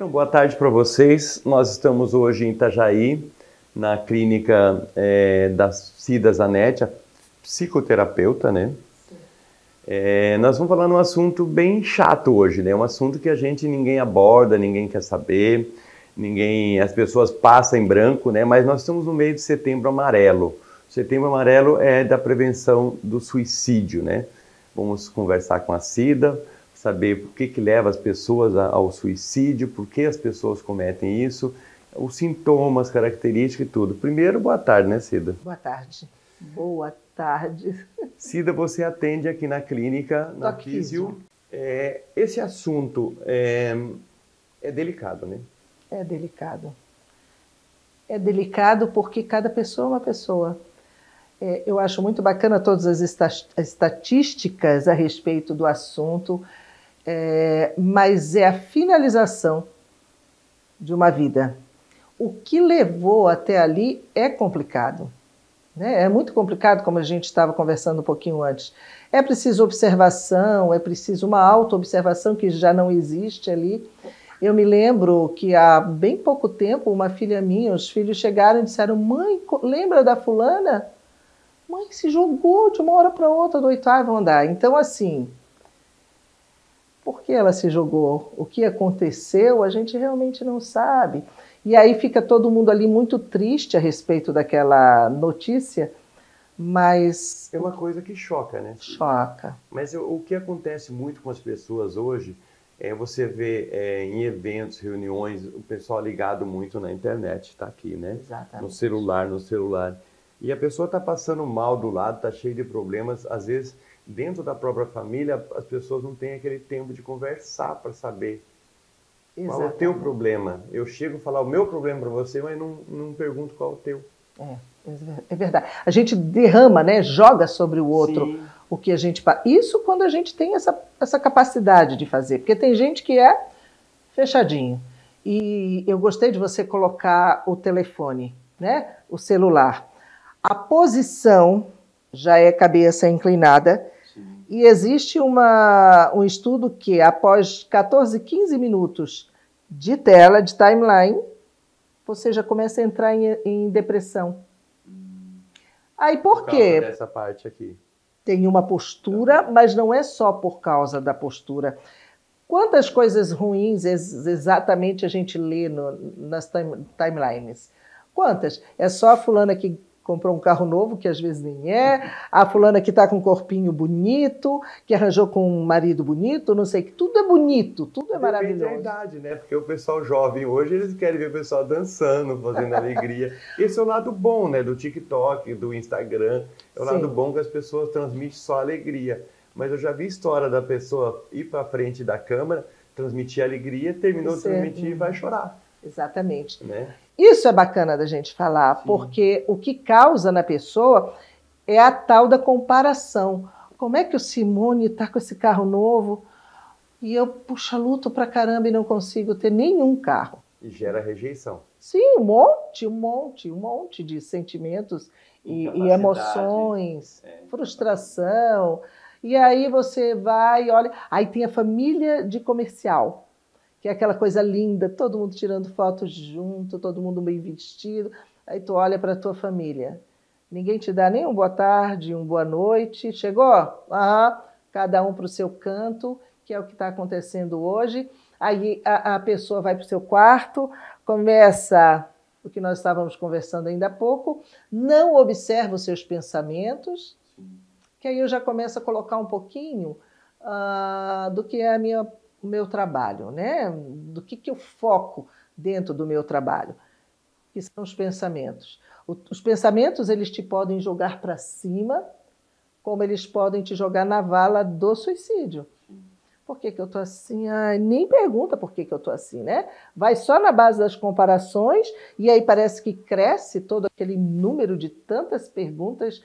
Então, boa tarde para vocês. Nós estamos hoje em Itajaí, na clínica da Cida Zanetti, a psicoterapeuta, né? Nós vamos falar num assunto bem chato hoje, né? Um assunto que ninguém aborda, ninguém quer saber, as pessoas passam em branco, né? Mas nós estamos no meio de Setembro Amarelo. Setembro Amarelo é da prevenção do suicídio, né? Vamos conversar com a Cida, saber por que leva as pessoas ao suicídio, por que as pessoas cometem isso, os sintomas, características e tudo. Primeiro, boa tarde, né, Cida? Boa tarde. Boa tarde. Cida, você atende aqui na clínica, na Físio. Esse assunto é delicado, né? É delicado. É delicado porque cada pessoa é uma pessoa. Eu acho muito bacana todas as estatísticas a respeito do assunto, mas é a finalização de uma vida. O que levou até ali é complicado, né? É muito complicado, como a gente estava conversando um pouquinho antes. É preciso observação, é preciso uma auto-observação que já não existe ali. Eu me lembro que há bem pouco tempo, uma filha minha, os filhos chegaram e disseram: mãe, lembra da fulana? Mãe, se jogou de uma hora para outra do 8º andar. Então, assim, por que ela se jogou? O que aconteceu? A gente realmente não sabe. E aí fica todo mundo ali muito triste a respeito daquela notícia, mas... É uma coisa que choca, né? Choca. Mas o que acontece muito com as pessoas hoje você vê em eventos, reuniões, o pessoal ligado muito na internet, está aqui, né? Exatamente. No celular. E a pessoa está passando mal do lado, está cheia de problemas. Às vezes, dentro da própria família, as pessoas não têm aquele tempo de conversar para saber qual é o teu problema. Eu chego a falar o meu problema para você, mas não pergunto qual é o teu. É verdade. A gente derrama, né? Joga sobre o outro. Sim. O que a gente... Isso quando a gente tem essa capacidade de fazer. Porque tem gente que é fechadinho. E eu gostei de você colocar o telefone, né? O celular. A posição já é cabeça inclinada. Sim. E existe um estudo que, após 14, 15 minutos de tela, de timeline, você já começa a entrar em depressão. Aí por quê? Por causa dessa parte aqui. Tem uma postura, mas não é só por causa da postura. Quantas coisas ruins exatamente a gente lê nas timelines? Quantas? É só a fulana que comprou um carro novo, que às vezes nem é, a fulana que está com um corpinho bonito, que arranjou com um marido bonito, não sei, que tudo é bonito, tudo é maravilhoso. Depende da idade, né? Porque o pessoal jovem hoje, eles querem ver o pessoal dançando, fazendo alegria. Esse é o lado bom, né? Do TikTok, do Instagram. É o lado bom que as pessoas transmitem só alegria. Mas eu já vi história da pessoa ir para frente da câmera, transmitir alegria, terminou de transmitir e vai chorar. Exatamente. Né? Isso é bacana da gente falar, sim, porque o que causa na pessoa é a tal da comparação. Como é que o Simone está com esse carro novo e eu, puxa, luto pra caramba e não consigo ter nenhum carro? E gera rejeição. Sim, um monte de sentimentos e emoções, frustração. E aí você vai, olha, aí tem a família de comercial, que é aquela coisa linda, todo mundo tirando fotos junto, todo mundo bem vestido. Aí tu olha para a tua família. Ninguém te dá nem um boa tarde, um boa noite. Chegou? Cada um para o seu canto, que é o que está acontecendo hoje. Aí a pessoa vai para o seu quarto, começa o que nós estávamos conversando ainda há pouco, não observa os seus pensamentos, que aí eu já começo a colocar um pouquinho do que é o meu trabalho, né? Do que eu foco dentro do meu trabalho, que são os pensamentos. Os pensamentos, eles te podem jogar para cima, como eles podem te jogar na vala do suicídio. Por que eu estou assim? Nem pergunta por que eu estou assim, né? Vai só na base das comparações e aí parece que cresce todo aquele número de tantas perguntas,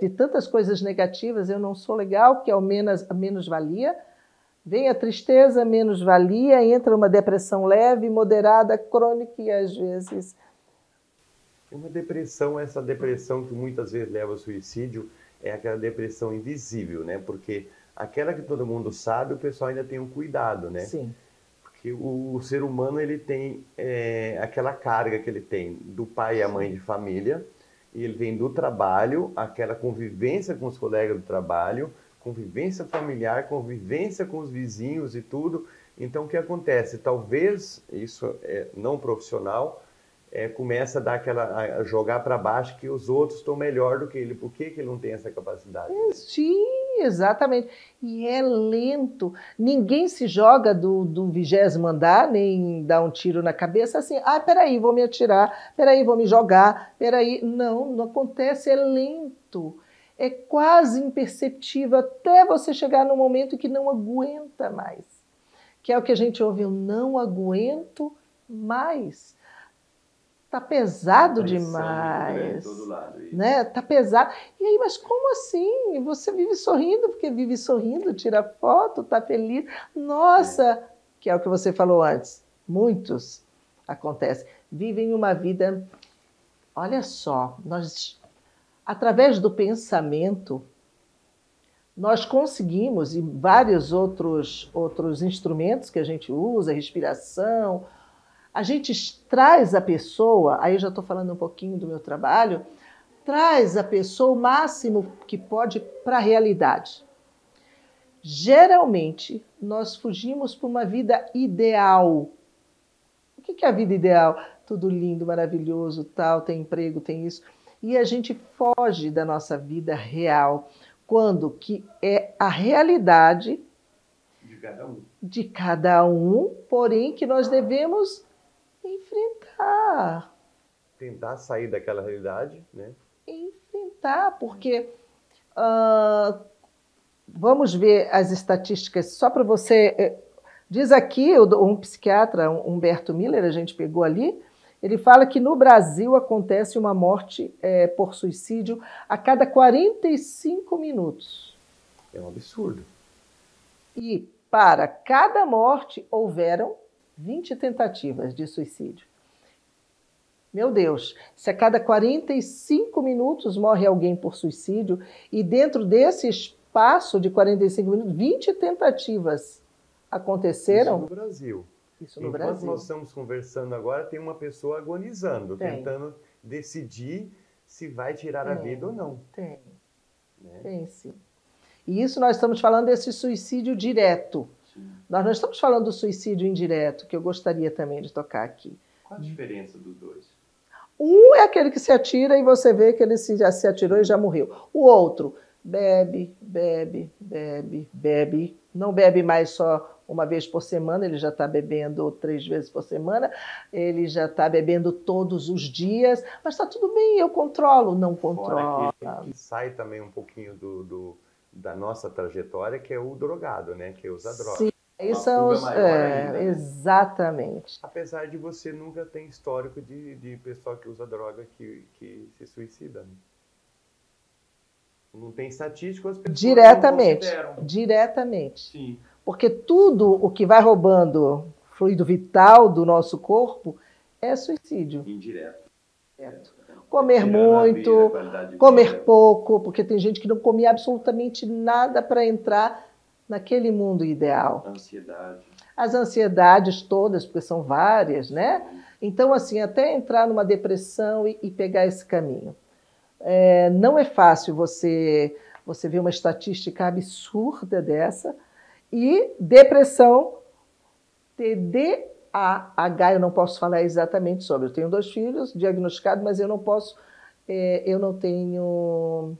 de tantas coisas negativas. Eu não sou legal, que é a menos-valia. Vem a tristeza, menos-valia, entra uma depressão leve, moderada, crônica e às vezes... Uma depressão, essa depressão que muitas vezes leva ao suicídio, é aquela depressão invisível, né? Porque aquela que todo mundo sabe, o pessoal ainda tem um cuidado, né? Sim. que o ser humano ele tem aquela carga que ele tem do pai e a mãe de família, e ele vem do trabalho, aquela convivência com os colegas do trabalho, convivência familiar, convivência com os vizinhos e tudo. Então, o que acontece? Talvez, isso é não profissional, começa a dar a jogar para baixo que os outros estão melhor do que ele. Por que ele não tem essa capacidade? Sim, exatamente. E é lento. Ninguém se joga do 20º andar, nem dá um tiro na cabeça assim, peraí, vou me atirar, peraí, vou me jogar, peraí. Não, não acontece, é lento. É quase imperceptível até você chegar num momento que não aguenta mais. Que é o que a gente ouve, eu não aguento mais. Tá pesado demais, todo lado, né? Tá pesado. E aí, mas como assim? Você vive sorrindo, porque vive sorrindo, tira foto, tá feliz. Nossa, que é o que você falou antes. Muitos acontece, vivem uma vida. Olha só, nós, através do pensamento, nós conseguimos, e vários outros instrumentos que a gente usa, respiração, a gente traz a pessoa, aí eu já estou falando um pouquinho do meu trabalho, traz a pessoa o máximo que pode para a realidade. Geralmente, nós fugimos para uma vida ideal. O que é a vida ideal? Tudo lindo, maravilhoso, tal, tem emprego, tem isso. E a gente foge da nossa vida real, quando que é a realidade de cada um, porém que nós devemos enfrentar. Tentar sair daquela realidade, né? Enfrentar, porque vamos ver as estatísticas, só para você. Diz aqui um psiquiatra, Humberto Miller, a gente pegou ali, ele fala que no Brasil acontece uma morte por suicídio a cada 45 minutos. É um absurdo. E para cada morte houveram 20 tentativas de suicídio. Meu Deus, se a cada 45 minutos morre alguém por suicídio, e dentro desse espaço de 45 minutos, 20 tentativas aconteceram. Isso no Brasil. Isso no Enquanto Brasil. nós estamos conversando agora, tem uma pessoa agonizando, tentando decidir se vai tirar a vida ou não. Tem. Né? Tem sim. E isso nós estamos falando desse suicídio direto. Sim. Nós não estamos falando do suicídio indireto, que eu gostaria também de tocar aqui. Qual a diferença dos dois? Um é aquele que se atira e você vê que ele já se atirou e já morreu. O outro bebe, bebe, bebe, bebe. Não bebe mais só uma vez por semana, ele já está bebendo 3 vezes por semana, ele já está bebendo todos os dias, mas está tudo bem, eu controlo. Não controla. Fora aquele que sai também um pouquinho da nossa trajetória, que é o drogado, né? Que usa droga. Sim, isso são os... ainda, né? Exatamente. Apesar de você nunca ter histórico de pessoal que usa droga que se suicida. Né? Não tem estatística, as pessoas diretamente, não consideram. Diretamente. Sim. Porque tudo o que vai roubando fluido vital do nosso corpo é suicídio. Indireto. Comer muito, comer pouco, porque tem gente que não comia absolutamente nada para entrar naquele mundo ideal. Ansiedade. As ansiedades todas, porque são várias, né? Então, assim, até entrar numa depressão e pegar esse caminho. Não é fácil você ver uma estatística absurda dessa. E depressão, TDAH, eu não posso falar exatamente sobre. Eu tenho 2 filhos diagnosticados, mas eu não posso, eu não tenho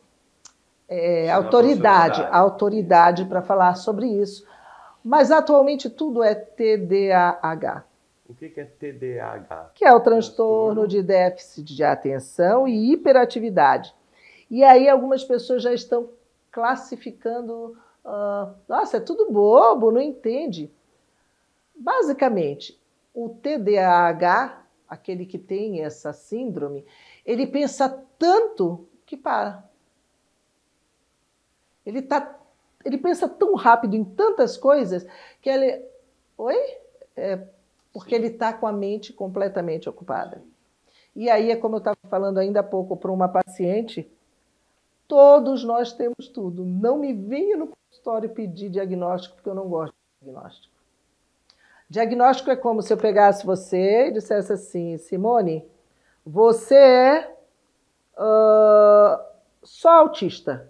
autoridade para falar sobre isso. Mas atualmente tudo é TDAH. O que é TDAH? Que é o transtorno de déficit de atenção e hiperatividade. E aí algumas pessoas já estão classificando... nossa, é tudo bobo, não entende. Basicamente, o TDAH, aquele que tem essa síndrome, ele pensa tanto que para. Ele pensa tão rápido em tantas coisas que ele... Oi? Porque ele está com a mente completamente ocupada. E aí é como eu estava falando ainda há pouco para uma paciente, todos nós temos tudo. Não me venha no consultório pedir diagnóstico, porque eu não gosto de diagnóstico. Diagnóstico é como se eu pegasse você e dissesse assim, Simone, você é só autista,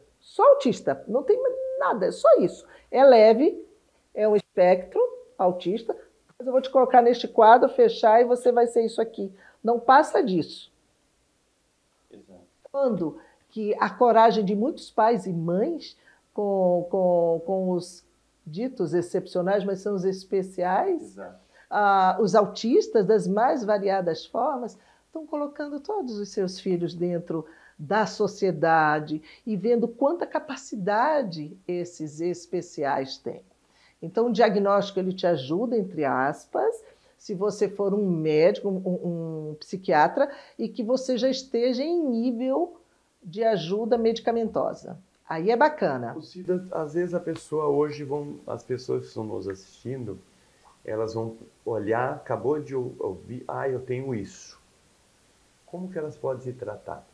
não tem nada, é só isso. É leve, é um espectro autista, mas eu vou te colocar neste quadro, fechar e você vai ser isso aqui. Não passa disso. Exato. Quando que a coragem de muitos pais e mães com os ditos excepcionais, mas são os especiais, os autistas das mais variadas formas, estão colocando todos os seus filhos dentro da sociedade e vendo quanta capacidade esses especiais têm. Então, o diagnóstico ele te ajuda, entre aspas, se você for um médico, um psiquiatra, e que você já esteja em nível de ajuda medicamentosa. Aí é bacana. Às vezes as pessoas que estão nos assistindo, elas vão olhar, acabou de ouvir, eu tenho isso. Como que elas podem se tratar?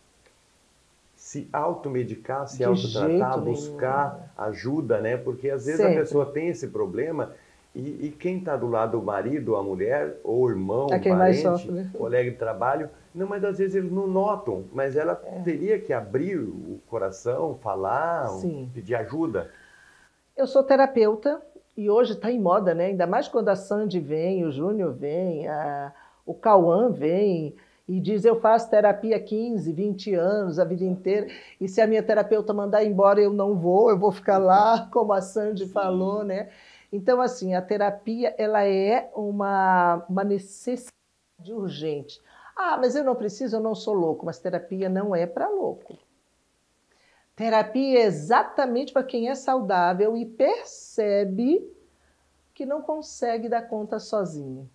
Se automedicar, se autotratar, buscar ajuda, né? Porque às vezes a pessoa tem esse problema e quem está do lado, o marido, a mulher, ou o irmão, o parente, colega de trabalho, não, mas às vezes eles não notam, mas ela teria que abrir o coração, falar, pedir ajuda. Eu sou terapeuta e hoje está em moda, né? Ainda mais quando a Sandy vem, o Júnior vem, o Cauã vem e diz, eu faço terapia há 15, 20 anos, a vida inteira, e se a minha terapeuta mandar embora, eu não vou, eu vou ficar lá, como a Sandy falou, né? Então, assim, a terapia, ela é uma necessidade urgente. Mas eu não preciso, eu não sou louco, mas terapia não é para louco. Terapia é exatamente para quem é saudável e percebe que não consegue dar conta sozinho.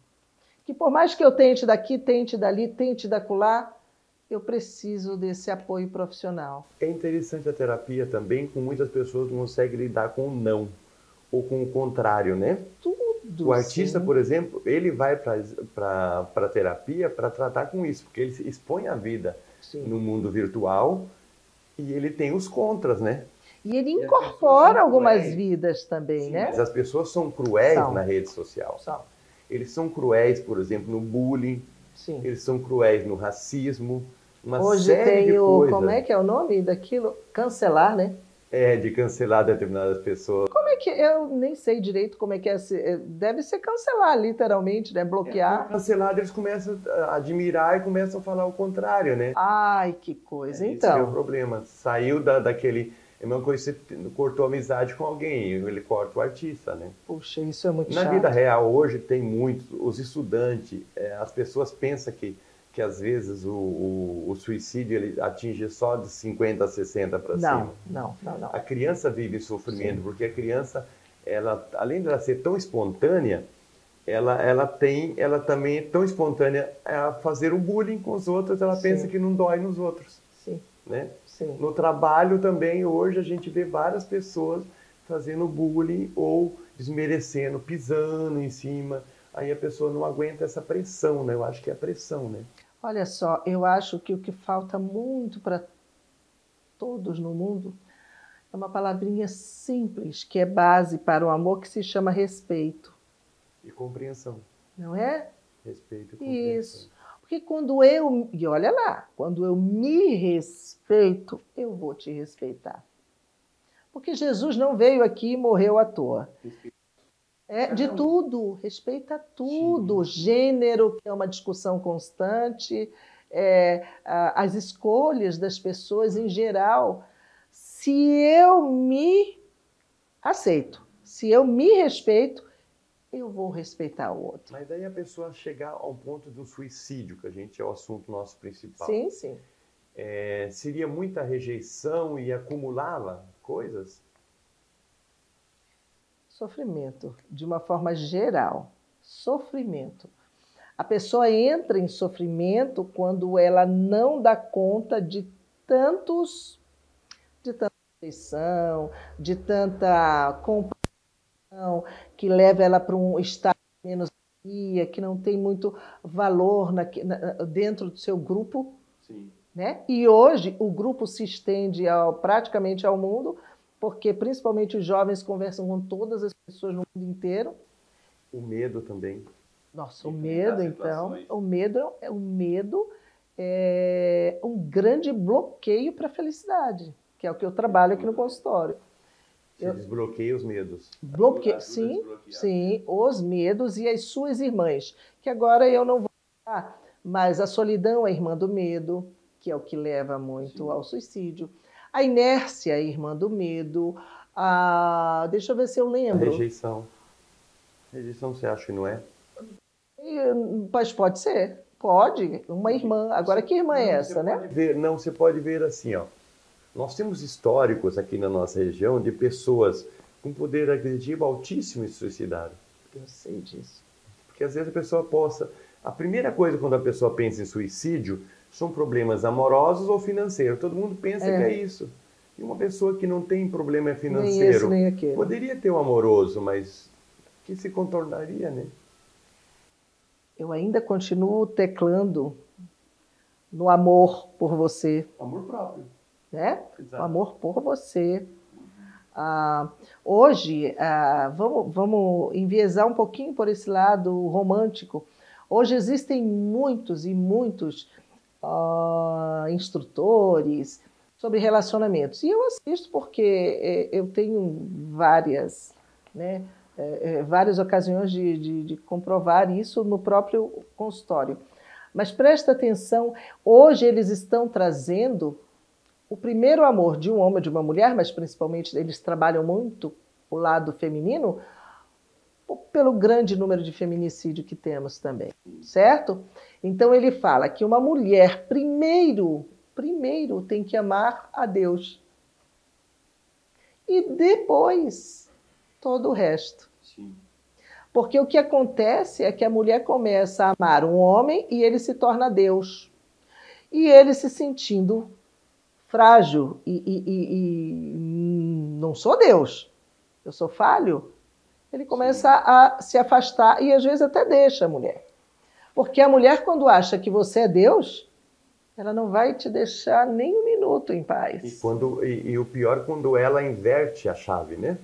Que por mais que eu tente daqui, tente dali, tente dacular, eu preciso desse apoio profissional. É interessante a terapia também, com muitas pessoas não conseguem lidar com o não, ou com o contrário, né? Tudo. O artista, por exemplo, ele vai para a terapia para tratar com isso, porque ele se expõe a vida no mundo virtual e ele tem os contras, né? E ele incorpora algumas vidas também, né? Mas as pessoas são cruéis na rede social. Eles são cruéis, por exemplo, no bullying. Sim. Eles são cruéis no racismo. Hoje tem como é que é o nome daquilo? Cancelar, né? De cancelar determinadas pessoas. Como é que... Eu nem sei direito como é que é. Deve ser cancelar, literalmente, né? Bloquear. Cancelar, eles começam a admirar e começam a falar o contrário, né? Ai, que coisa. Esse é o problema. Saiu daquele... É uma coisa que você cortou amizade com alguém, ele corta o artista, né? Puxa, isso é muito chato. Na vida real, hoje, tem muitos... Os estudantes, as pessoas pensam que às vezes o suicídio ele atinge só de 50 a 60 para cima. Não. A criança vive sofrimento, porque a criança, ela, além de ela ser tão espontânea, ela também é tão espontânea a fazer um bullying com os outros, ela pensa que não dói nos outros. Sim. Né? Sim. No trabalho também, hoje, a gente vê várias pessoas fazendo bullying ou desmerecendo, pisando em cima. Aí a pessoa não aguenta essa pressão, né? Eu acho que é a pressão, né? Olha só, eu acho que o que falta muito para todos no mundo é uma palavrinha simples, que é base para o amor, que se chama respeito. E compreensão. Não é? Respeito e compreensão. Isso. Porque e olha lá, quando eu me respeito, eu vou te respeitar. Porque Jesus não veio aqui e morreu à toa. De tudo, respeita tudo. Gênero, que é uma discussão constante, as escolhas das pessoas em geral. Se eu me aceito, se eu me respeito, eu vou respeitar o outro. Mas daí a pessoa chegar ao ponto do suicídio, que é o assunto nosso principal. Sim. Seria muita rejeição e acumulava coisas? Sofrimento, de uma forma geral. Sofrimento. A pessoa entra em sofrimento quando ela não dá conta de tanta rejeição, de tanta compaixão, que leva ela para um estado menos que não tem muito valor dentro do seu grupo. Sim. Né? E hoje o grupo se estende praticamente ao mundo, porque principalmente os jovens conversam com todas as pessoas no mundo inteiro, O medo também. Nossa, o medo, então, o medo é um grande bloqueio para a felicidade, que é o que eu trabalho aqui no consultório. Você desbloqueia os medos. Sim, sim, os medos e as suas irmãs, que agora eu não vou falar, mas a solidão é irmã do medo, que é o que leva muito ao suicídio. A inércia é irmã do medo. Deixa eu ver se eu lembro. A rejeição. Rejeição você acha que não é? Mas pode ser. Pode, uma irmã. Agora, que irmã é essa, né? Você pode ver assim, ó. Nós temos históricos aqui na nossa região de pessoas com poder aquisitivo altíssimo e se suicidaram. Eu sei disso. Porque às vezes a pessoa possa... A primeira coisa quando a pessoa pensa em suicídio são problemas amorosos ou financeiros. Todo mundo pensa que é isso. E uma pessoa que não tem problema financeiro, nem esse, nem aquele, poderia ter um amoroso, mas que se contornaria, né? Eu ainda continuo teclando no amor por você. Amor próprio. Né? O amor por você. Hoje, vamos enviesar um pouquinho por esse lado romântico. Hoje existem muitos e muitos instrutores sobre relacionamentos. E eu assisto porque eu tenho várias ocasiões de comprovar isso no próprio consultório. Mas presta atenção, hoje eles estão trazendo o primeiro amor de um homem ou de uma mulher, mas principalmente eles trabalham muito o lado feminino, pelo grande número de feminicídio que temos também, certo? Então ele fala que uma mulher primeiro tem que amar a Deus. E depois todo o resto. Sim. Porque o que acontece é que a mulher começa a amar um homem e ele se torna Deus. E ele se sentindo frágil e não sou Deus, eu sou falho, ele começa a se afastar e às vezes até deixa a mulher. Porque a mulher, quando acha que você é Deus, ela não vai te deixar nem um minuto em paz. E o pior, quando ela inverte a chave, né?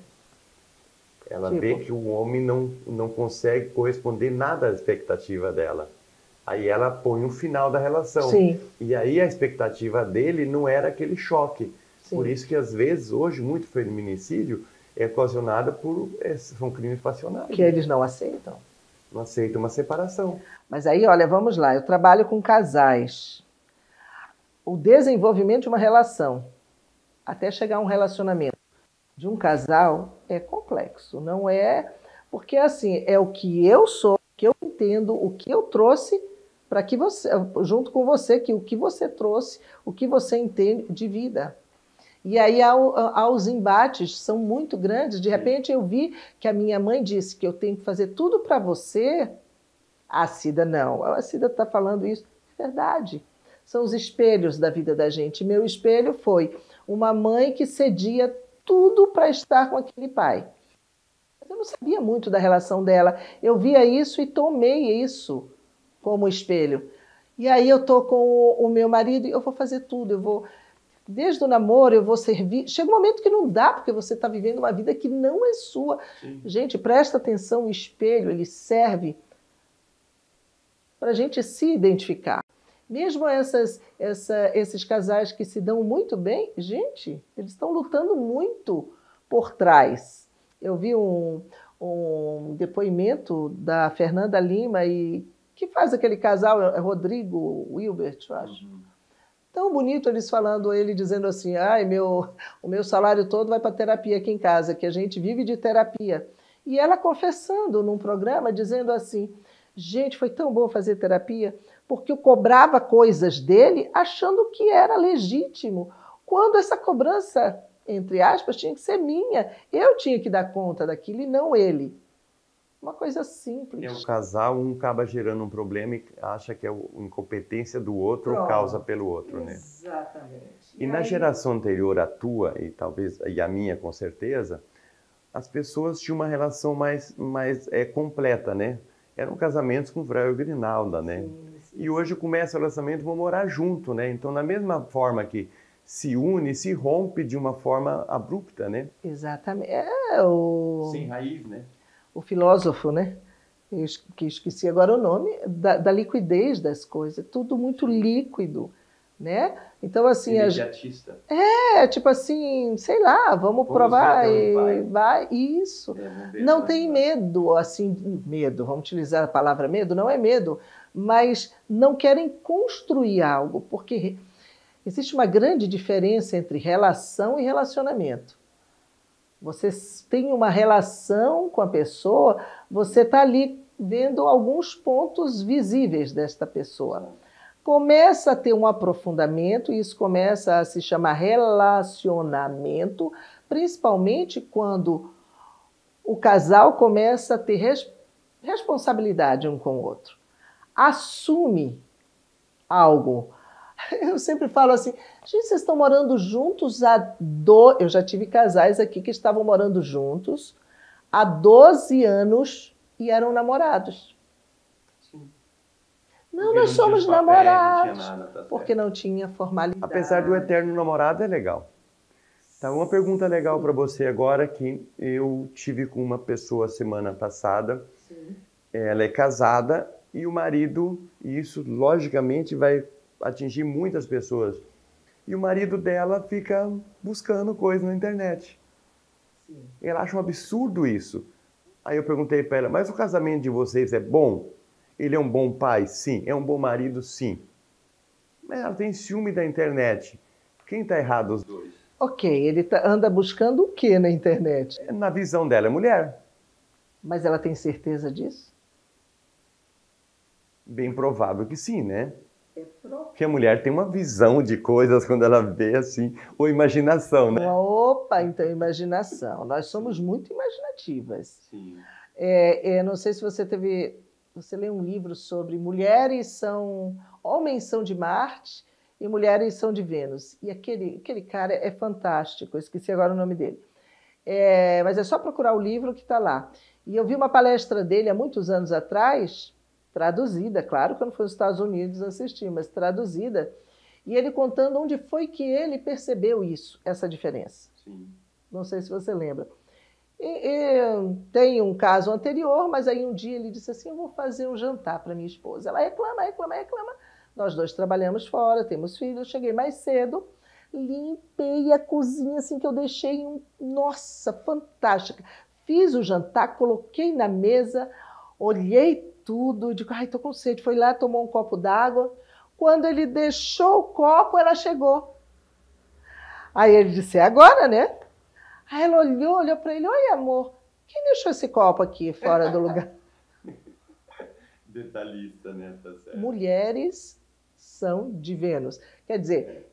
Ela vê que o homem não consegue corresponder nada à expectativa dela. Aí ela põe um final da relação. Sim. E aí a expectativa dele não era aquele choque. Sim. Por isso que às vezes, hoje, muito feminicídio é ocasionado são crimes passionais. Que eles não aceitam. Não aceitam uma separação. Mas aí, olha, vamos lá. Eu trabalho com casais. O desenvolvimento de uma relação, até chegar a um relacionamento de um casal, é complexo. Não é... Porque, assim, é o que eu sou, o que eu entendo, o que eu trouxe para que você, junto com você, que o que você trouxe, o que você entende de vida. E aí os embates são muito grandes. De repente eu vi que a minha mãe disse que eu tenho que fazer tudo para você. A Cida não. A Cida está falando isso. É verdade. São os espelhos da vida da gente. Meu espelho foi uma mãe que cedia tudo para estar com aquele pai. Mas eu não sabia muito da relação dela. Eu via isso e tomei isso como espelho. E aí eu tô com o meu marido e eu vou fazer tudo, eu vou... Desde o namoro eu vou servir... Chega um momento que não dá, porque você está vivendo uma vida que não é sua. Sim. Gente, presta atenção, o espelho, ele serve para a gente se identificar. Mesmo esses casais que se dão muito bem, gente, eles estão lutando muito por trás. Eu vi um depoimento da Fernanda Lima que faz aquele casal, é Rodrigo Wilbert, eu acho. Tão bonito eles falando, ele dizendo assim, o meu salário todo vai para terapia aqui em casa, que a gente vive de terapia. E ela confessando num programa, dizendo assim, gente, foi tão bom fazer terapia, porque eu cobrava coisas dele achando que era legítimo, quando essa cobrança, entre aspas, tinha que ser minha. Eu tinha que dar conta daquilo e não ele. Uma coisa simples. É um casal, um acaba gerando um problema e acha que é a incompetência do outro ou causa pelo outro, né? Exatamente. E na geração anterior à tua, e talvez e a minha com certeza, as pessoas tinham uma relação mais completa, né? Eram casamentos com véu e grinalda, né? Sim. E hoje começa o relacionamento, vão morar junto, né? Então, na mesma forma que se une, se rompe de uma forma abrupta, né? Exatamente. Sem raiz, né? O filósofo, né? que esqueci agora o nome, da liquidez das coisas, tudo muito líquido, né? Então, assim... Imediatista. Tipo assim, sei lá, vamos provar e vai. Isso. Não tem medo, assim, medo, vamos utilizar a palavra medo, não é medo, mas não querem construir algo, porque existe uma grande diferença entre relação e relacionamento. Você tem uma relação com a pessoa, você está ali vendo alguns pontos visíveis desta pessoa. Começa a ter um aprofundamento, e isso começa a se chamar relacionamento, principalmente quando o casal começa a ter responsabilidade um com o outro. Assume algo. Eu sempre falo assim, gente, vocês estão morando juntos Eu já tive casais aqui que estavam morando juntos há 12 anos e eram namorados. Sim. Não, nós somos namorados, porque não tinha formalidade. Apesar do eterno namorado, é legal. Tá, uma pergunta legal para você agora, que eu tive com uma pessoa semana passada. Sim. Ela é casada e o marido, e isso logicamente vai atingir muitas pessoas. E o marido dela fica buscando coisa na internet. Sim. Ela acha um absurdo isso. Aí eu perguntei para ela, mas o casamento de vocês é bom? Ele é um bom pai? Sim. É um bom marido? Sim. Mas ela tem ciúme da internet. Quem está errado os dois? Ok, ele anda buscando o que na internet? Na visão dela, é mulher. Mas ela tem certeza disso? Bem provável que sim, né? Porque a mulher tem uma visão de coisas quando ela vê assim, ou imaginação, né? Opa, então imaginação. Nós somos muito imaginativas. Sim. Não sei se você leu um livro sobre homens são de Marte e mulheres são de Vênus. E aquele cara é fantástico, eu esqueci agora o nome dele. Mas é só procurar o livro que está lá. E eu vi uma palestra dele há muitos anos atrás, traduzida, claro que eu não fui nos Estados Unidos assistir, mas traduzida, e ele contando onde foi que ele percebeu essa diferença. Sim. Não sei se você lembra. Tem um caso anterior, mas aí um dia ele disse assim, eu vou fazer um jantar para minha esposa. Ela reclama. Nós dois trabalhamos fora, temos filhos, cheguei mais cedo, limpei a cozinha assim que eu deixei, nossa, fantástica. Fiz o jantar, coloquei na mesa, olhei tudo, digo, ai, tô com sede. Foi lá, tomou um copo d'água. Quando ele deixou o copo, ela chegou. Aí ele disse, é agora, né? Aí ela olhou para ele, oi, amor, quem deixou esse copo aqui fora do lugar? Detalhista, né? Tá certo. Mulheres são de Vênus. Quer dizer,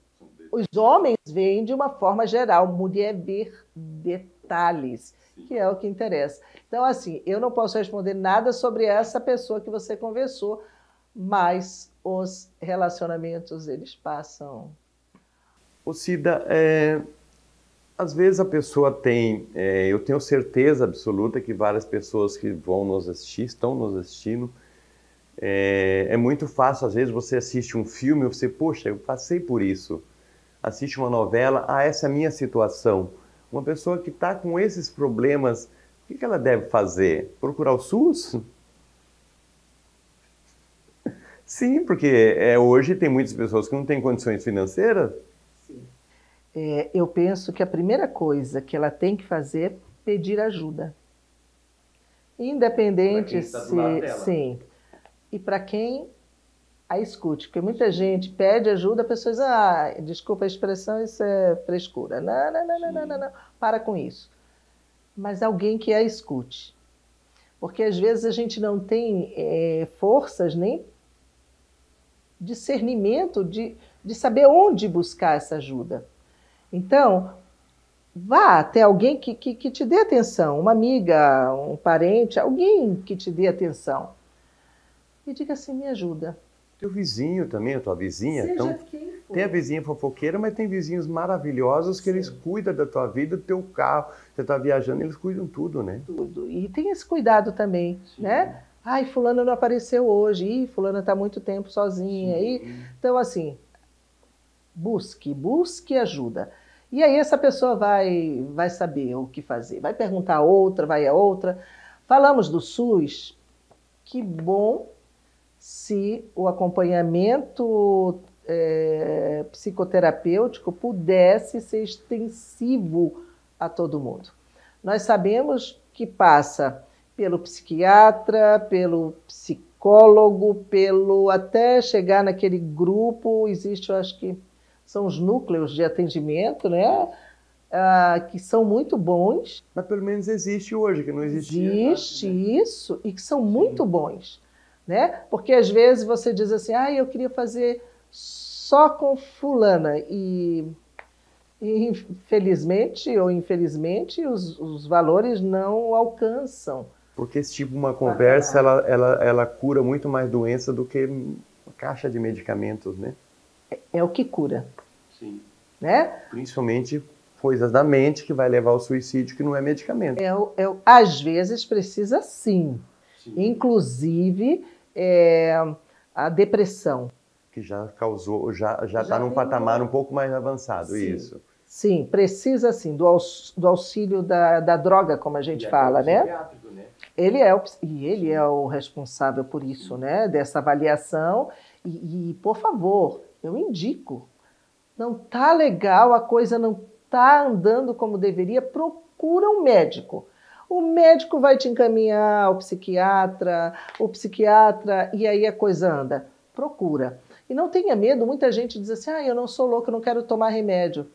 os homens veem de uma forma geral, mulher ver detalhes, sim, que é o que interessa. Então, assim, eu não posso responder nada sobre essa pessoa que você conversou, mas os relacionamentos, eles passam. Ô Cida, às vezes a pessoa tem, eu tenho certeza absoluta que várias pessoas que vão nos assistir, estão nos assistindo, é muito fácil, às vezes você assiste um filme e você, poxa, eu passei por isso. Assiste uma novela, essa é a minha situação. Uma pessoa que está com esses problemas, o que ela deve fazer? Procurar o SUS? Sim, porque hoje tem muitas pessoas que não têm condições financeiras. Sim. Eu penso que a primeira coisa que ela tem que fazer é pedir ajuda. Independente se... Sim. E para quem a escute. Porque muita gente pede ajuda, a pessoa diz, desculpa a expressão, isso é frescura. Não. Para com isso. Mas alguém que a escute. Porque às vezes a gente não tem forças nem discernimento de saber onde buscar essa ajuda. Então, vá até alguém que te dê atenção, uma amiga, um parente, alguém que te dê atenção. E diga assim, me ajuda. Teu vizinho também, a tua vizinha. Seja então, quem for. Tem a vizinha fofoqueira, mas tem vizinhos maravilhosos que eles cuidam da tua vida, do teu carro. Você está viajando, eles cuidam tudo, né? Tudo. E tem esse cuidado também, sim, né? Ai, fulana não apareceu hoje. Ih, fulana está muito tempo sozinha. Então, assim, busque ajuda. E aí essa pessoa vai saber o que fazer. Vai perguntar a outra, vai a outra. Falamos do SUS. que bom se o acompanhamento psicoterapêutico pudesse ser extensivo a todo mundo. Nós sabemos que passa pelo psiquiatra, pelo psicólogo, até chegar naquele grupo, existe, eu acho que são os núcleos de atendimento, né? Que são muito bons. Mas pelo menos existe hoje, que não existia. Existe isso, e que são muito bons. Né? Porque às vezes você diz assim, eu queria fazer só com fulana, e infelizmente ou infelizmente os valores não alcançam. Porque esse tipo de uma conversa, ela cura muito mais doença do que uma caixa de medicamentos, né? É o que cura. Sim. Né? Principalmente coisas da mente que vai levar ao suicídio, que não é medicamento. Às vezes precisa sim. Inclusive a depressão. Que já causou, já está num patamar um pouco mais avançado, sim. Isso. Sim, precisa sim, do auxílio da droga, como a gente fala, né? Ele é o responsável por isso, né? Dessa avaliação. E, por favor, eu indico, não está legal, a coisa não está andando como deveria, procura um médico. O médico vai te encaminhar ao psiquiatra, e aí a coisa anda. Procura. E não tenha medo, muita gente diz assim, eu não sou louco, eu não quero tomar remédio.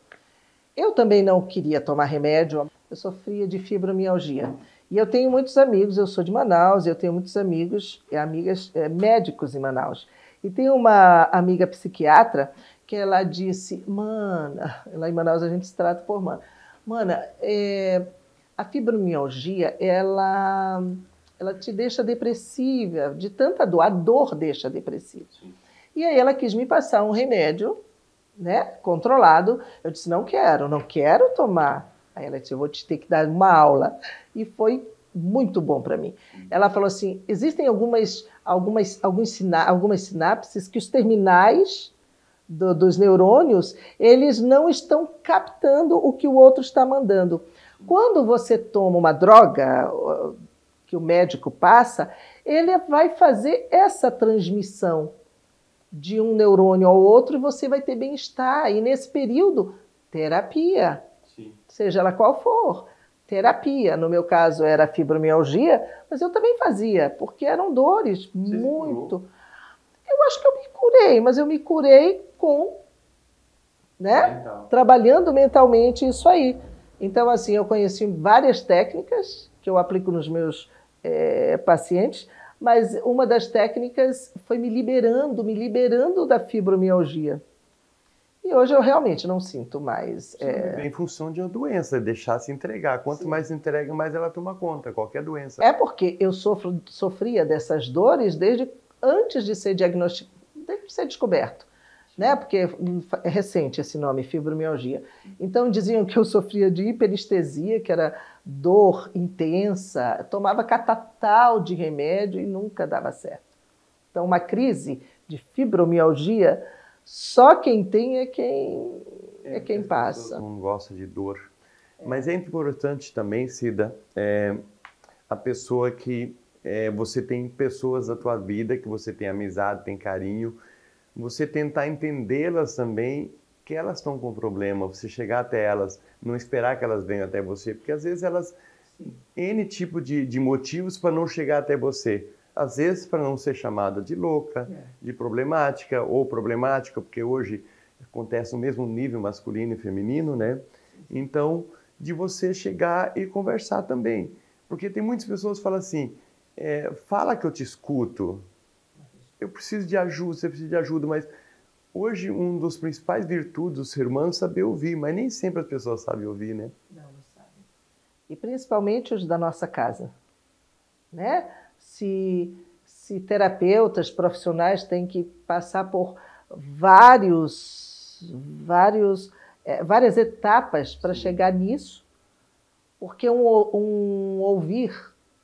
Eu também não queria tomar remédio, eu sofria de fibromialgia. E eu tenho muitos amigos, eu sou de Manaus, eu tenho muitos amigos e amigas médicos em Manaus. E tem uma amiga psiquiatra que ela disse, mana, lá em Manaus a gente se trata por mana. Mana, a fibromialgia, ela te deixa depressiva, de tanta dor, a dor deixa depressiva. Sim. E aí ela quis me passar um remédio, né, controlado. Eu disse, não quero tomar. Aí ela disse, eu vou ter que dar uma aula. E foi muito bom para mim. Ela falou assim, existem algumas sinapses que os terminais dos neurônios, eles não estão captando o que o outro está mandando. Quando você toma uma droga que o médico passa, ele vai fazer essa transmissão de um neurônio ao outro e você vai ter bem-estar. E nesse período, terapia. Sim. Seja ela qual for. Terapia. No meu caso era fibromialgia, mas eu também fazia, porque eram dores muito... Eu acho que eu me curei, mas eu me curei com... né? Trabalhando mentalmente isso aí. Então, assim, eu conheci várias técnicas que eu aplico nos meus pacientes, mas uma das técnicas foi me liberando da fibromialgia. E hoje eu realmente não sinto mais. Em função de uma doença, deixar se entregar. Quanto mais entrega, mais ela toma conta, qualquer doença. É porque eu sofria dessas dores desde antes de ser diagnosticado, desde de ser descoberto. Né? Porque é recente esse nome, fibromialgia. Então diziam que eu sofria de hiperestesia, que era dor intensa, tomava catatal de remédio e nunca dava certo. Então uma crise de fibromialgia, só quem tem é quem passa. Não gosta de dor. Mas é importante também, Cida, a pessoa que você tem pessoas da tua vida, que você tem amizade, tem carinho, você tentar entendê-las também, que elas estão com problema, você chegar até elas, não esperar que elas venham até você, porque às vezes elas... N tipo de motivos para não chegar até você. Às vezes para não ser chamada de louca, de problemática, ou problemática, porque hoje acontece no mesmo nível masculino e feminino, né? Então, de você chegar e conversar também. Porque tem muitas pessoas que falam assim, fala que eu te escuto, eu preciso de ajuda, você precisa de ajuda, mas hoje um dos principais virtudes do ser humano é saber ouvir, mas nem sempre as pessoas sabem ouvir, né? Não sabem. E principalmente os da nossa casa, né? Se terapeutas profissionais têm que passar por várias etapas para chegar nisso, porque um ouvir,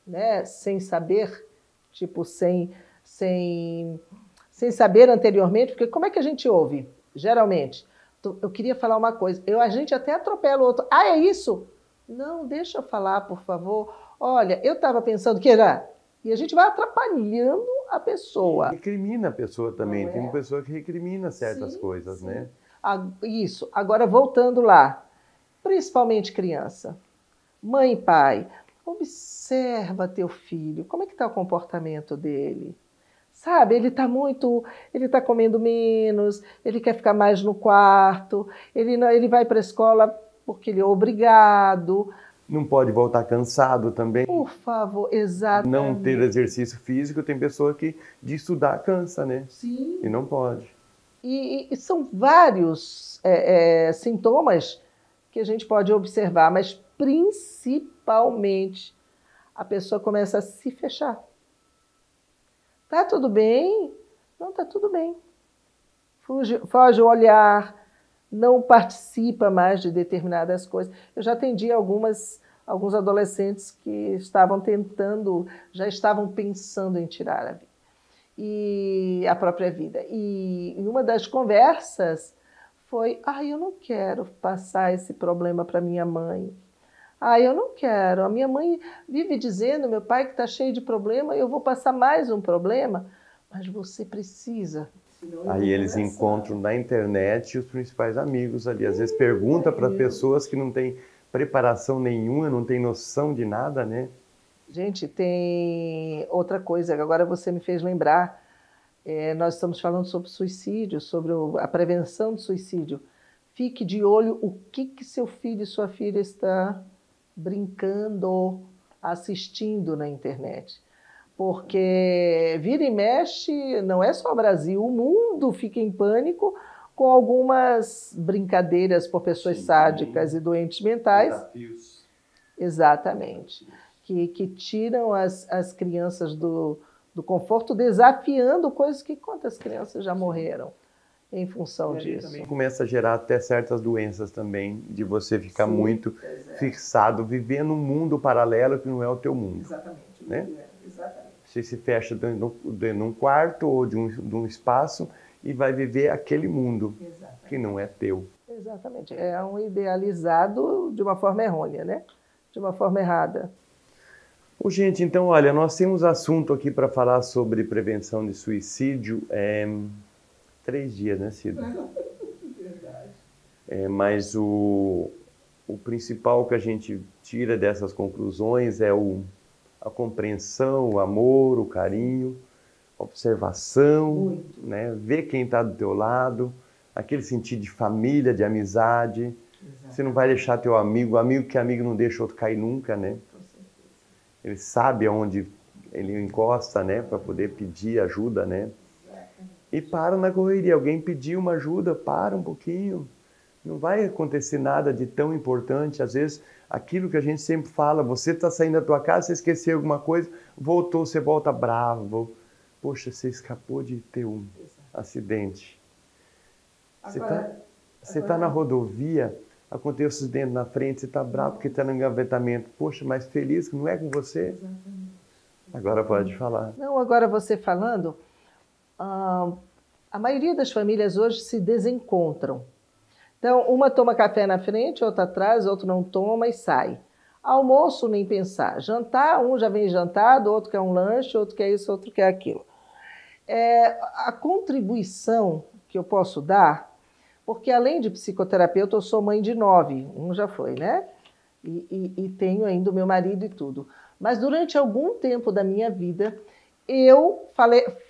né, sem saber, tipo, sem saber anteriormente, porque como é que a gente ouve, geralmente? Eu queria falar uma coisa, a gente até atropela o outro. É isso? Não, deixa eu falar, por favor. Olha, eu estava pensando que era... E a gente vai atrapalhando a pessoa. Recrimina a pessoa também. Tem uma pessoa que recrimina certas coisas, né? Isso. Agora, voltando lá, principalmente criança. Mãe e pai, observa teu filho. Como é que está o comportamento dele? Sabe, ele está comendo menos, ele quer ficar mais no quarto, ele vai para a escola porque ele é obrigado. Não pode voltar cansado também. Por favor, exatamente. Não ter exercício físico, tem pessoa que de estudar cansa, né? Sim. E não pode. E são vários sintomas que a gente pode observar, mas principalmente a pessoa começa a se fechar. Tá tudo bem? Não tá tudo bem. Foge o olhar, não participa mais de determinadas coisas. Eu já atendi alguns adolescentes que já estavam pensando em tirar a vida. E a própria vida. E uma das conversas foi: eu não quero passar esse problema para minha mãe. Eu não quero. A minha mãe vive dizendo, meu pai que está cheio de problema, eu vou passar mais um problema. Mas você precisa. Aí eles encontram na internet os principais amigos ali. Às vezes pergunta para pessoas que não têm preparação nenhuma, não têm noção de nada, né? Gente, tem outra coisa que agora você me fez lembrar. Nós estamos falando sobre suicídio, sobre a prevenção do suicídio. Fique de olho o que seu filho e sua filha está brincando, assistindo na internet. Porque vira e mexe, não é só o Brasil, o mundo fica em pânico com algumas brincadeiras por pessoas sádicas e doentes mentais. Desafios. Exatamente. Que tiram as crianças do conforto, desafiando coisas que quantas crianças já morreram em função disso. Também começa a gerar até certas doenças também, de você ficar muito fixado, viver num mundo paralelo que não é o teu mundo. Exatamente. Né? Exatamente. Você se fecha dentro de um quarto ou de um espaço e vai viver aquele mundo que não é teu. Exatamente. É um idealizado de uma forma errônea, né? De uma forma errada. Gente, então, olha, nós temos assunto aqui para falar sobre prevenção de suicídio. 3 dias, né, Cida? Verdade. Mas o principal que a gente tira dessas conclusões é a compreensão, o amor, o carinho, a observação, né? Ver quem está do teu lado, aquele sentido de família, de amizade. Exatamente. Você não vai deixar teu amigo que amigo não deixa outro cair nunca, né? Ele sabe aonde ele encosta, né, para poder pedir ajuda, né? E para na correria. Alguém pediu uma ajuda, para um pouquinho. Não vai acontecer nada de tão importante. Às vezes, aquilo que a gente sempre fala, você está saindo da tua casa, você esqueceu alguma coisa, voltou, você volta bravo. Poxa, você escapou de ter um acidente. Você está na rodovia, aconteceu um acidente na frente, você está bravo porque está no engavetamento. Poxa, mas feliz que não é com você? Exatamente. Agora pode falar. Não, agora você falando, a maioria das famílias hoje se desencontram. Então, uma toma café na frente, outra atrás, outro não toma e sai. Almoço, nem pensar. Jantar, um já vem jantado, outro quer um lanche, outro quer isso, outro quer aquilo. A contribuição que eu posso dar, porque além de psicoterapeuta, eu sou mãe de 9, um já foi, né? E tenho ainda o meu marido e tudo. Mas durante algum tempo da minha vida, eu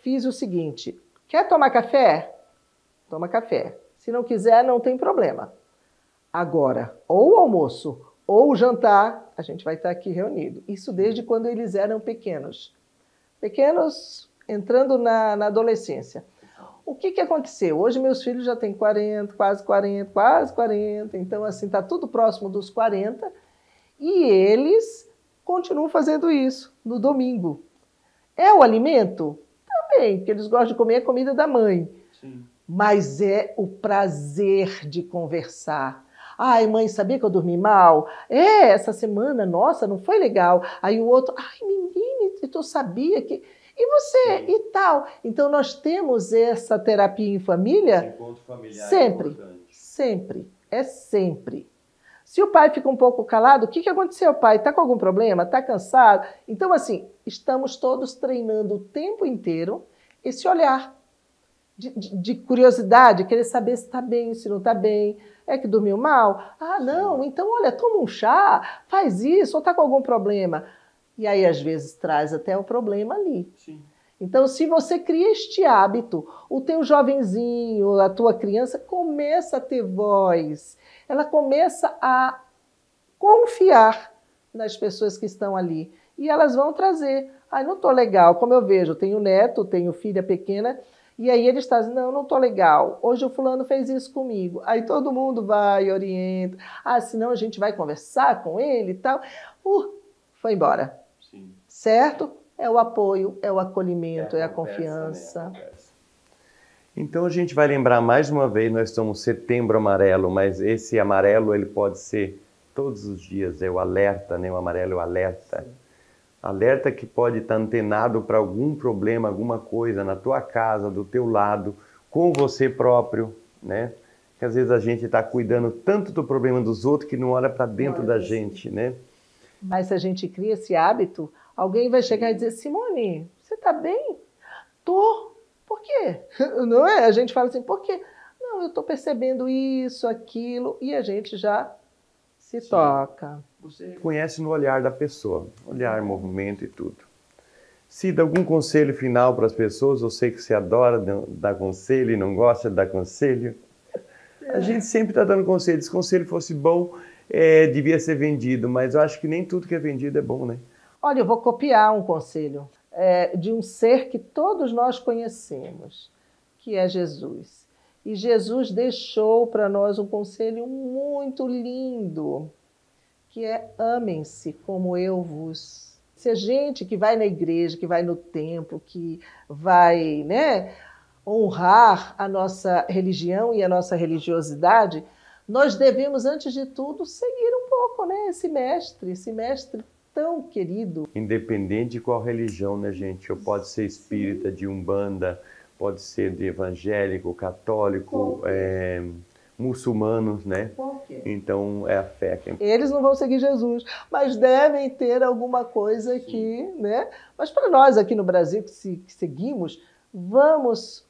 fiz o seguinte: quer tomar café? Toma café. Se não quiser, não tem problema. Agora, ou o almoço ou o jantar, a gente vai estar aqui reunido. Isso desde quando eles eram pequenos. Pequenos entrando na adolescência. O que aconteceu? Hoje meus filhos já têm 40, quase 40, então assim, está tudo próximo dos 40, e eles continuam fazendo isso no domingo. É o alimento? Também, porque eles gostam de comer a comida da mãe. Sim. Mas é o prazer de conversar. Ai, mãe, sabia que eu dormi mal? Essa semana, nossa, não foi legal. Aí o outro, ai, menina, tu sabia que... E você? Sim. E tal. Então, nós temos essa terapia em família. Esse encontro familiar sempre, é importante. sempre. É sempre. Se o pai fica um pouco calado, o que aconteceu, pai? Está com algum problema? Está cansado? Então, assim, estamos todos treinando o tempo inteiro esse olhar de curiosidade, querer saber se está bem, se não está bem. É que dormiu mal? Ah, não, então, olha, toma um chá, faz isso, ou está com algum problema. E aí, às vezes, traz até o problema ali. Sim. Então, se você cria este hábito, o teu jovenzinho, a tua criança começa a ter voz, ela começa a confiar nas pessoas que estão ali. E elas vão trazer. Ah, não estou legal. Como eu vejo, eu tenho neto, tenho filha pequena, e aí eles trazem, não estou legal. Hoje o fulano fez isso comigo. Aí todo mundo vai, orienta. Ah, senão a gente vai conversar com ele e tal. Foi embora. Sim. Certo? É o apoio, é o acolhimento, é a confiança. Né? Então a gente vai lembrar mais uma vez, nós estamos Setembro Amarelo, mas esse amarelo ele pode ser todos os dias, é o alerta, né? O amarelo é o alerta. Sim. Alerta que pode estar antenado para algum problema, alguma coisa na tua casa, do teu lado, com você próprio, né? Que às vezes a gente está cuidando tanto do problema dos outros que não olha para dentro da gente, né? Mas se a gente cria esse hábito, alguém vai chegar e dizer, Simone, você está bem? Tô. Por quê? Não é? A gente fala assim, por quê? Não, eu estou percebendo isso, aquilo, e a gente já se toca. Você reconhece no olhar da pessoa, olhar, movimento e tudo. Cida, algum conselho final para as pessoas? Eu sei que você adora dar conselho e não gosta de dar conselho. A gente sempre está dando conselho. Se o conselho fosse bom, devia ser vendido, mas eu acho que nem tudo que é vendido é bom, né? Olha, eu vou copiar um conselho de um ser que todos nós conhecemos, que é Jesus. E Jesus deixou para nós um conselho muito lindo, que é amem-se como eu vos. Se a gente que vai na igreja, que vai no templo, que vai, né, honrar a nossa religião e a nossa religiosidade, nós devemos, antes de tudo, seguir um pouco, né, esse mestre tão querido. Independente de qual religião, né, gente? Ou pode ser espírita, de umbanda, pode ser de evangélico, católico, muçulmanos, né? Então é a fé que... Eles não vão seguir Jesus, mas devem ter alguma coisa aqui, né? Mas para nós aqui no Brasil que seguimos, vamos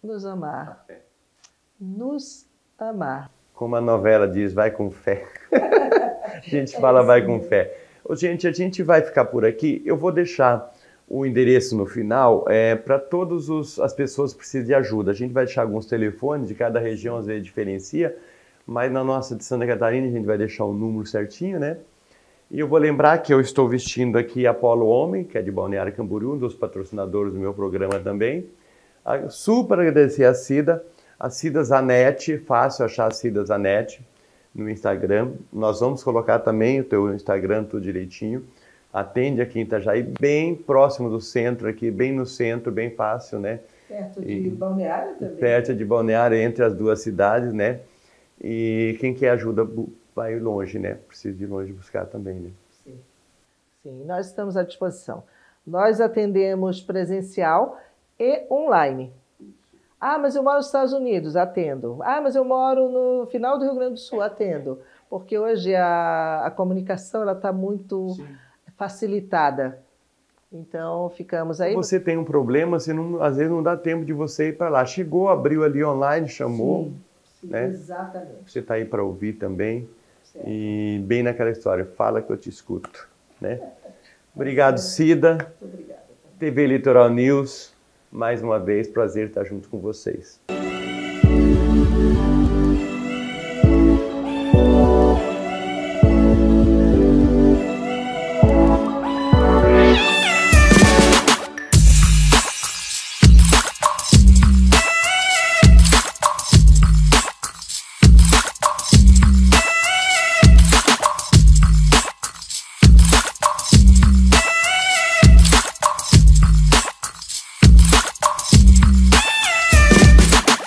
nos amar. Nos amar. Como a novela diz, vai com fé. A gente fala vai com fé. Gente, a gente vai ficar por aqui. Eu vou deixar o endereço no final para todas as pessoas que precisam de ajuda. A gente vai deixar alguns telefones, de cada região às vezes diferencia, mas na nossa de Santa Catarina a gente vai deixar o número certinho, né? E eu vou lembrar que eu estou vestindo aqui Apolo Homem, que é de Balneário Camboriú, um dos patrocinadores do meu programa também. Super agradecer a Cida Zanetti, fácil achar a Cida Zanetti no Instagram. Nós vamos colocar também o teu Instagram tudo direitinho. Atende aqui em Itajaí, bem próximo do centro aqui, bem no centro, bem fácil, né? Perto de Balneário também. Perto de Balneário, entre as duas cidades, né? E quem quer ajuda vai longe, né? Precisa ir longe buscar também, né? Sim. Sim, nós estamos à disposição. Nós atendemos presencial e online. Ah, mas eu moro nos Estados Unidos, atendo. Ah, mas eu moro no final do Rio Grande do Sul, atendo. Porque hoje a comunicação está muito facilitada. Então, ficamos aí... Você tem um problema, às vezes não dá tempo de você ir para lá. Chegou, abriu ali online, chamou. Sim, né? Exatamente. Você está aí para ouvir também. Certo. E bem naquela história, fala que eu te escuto. Né? Obrigado, Cida. Muito obrigada. TV Litoral News. Mais uma vez, prazer estar junto com vocês.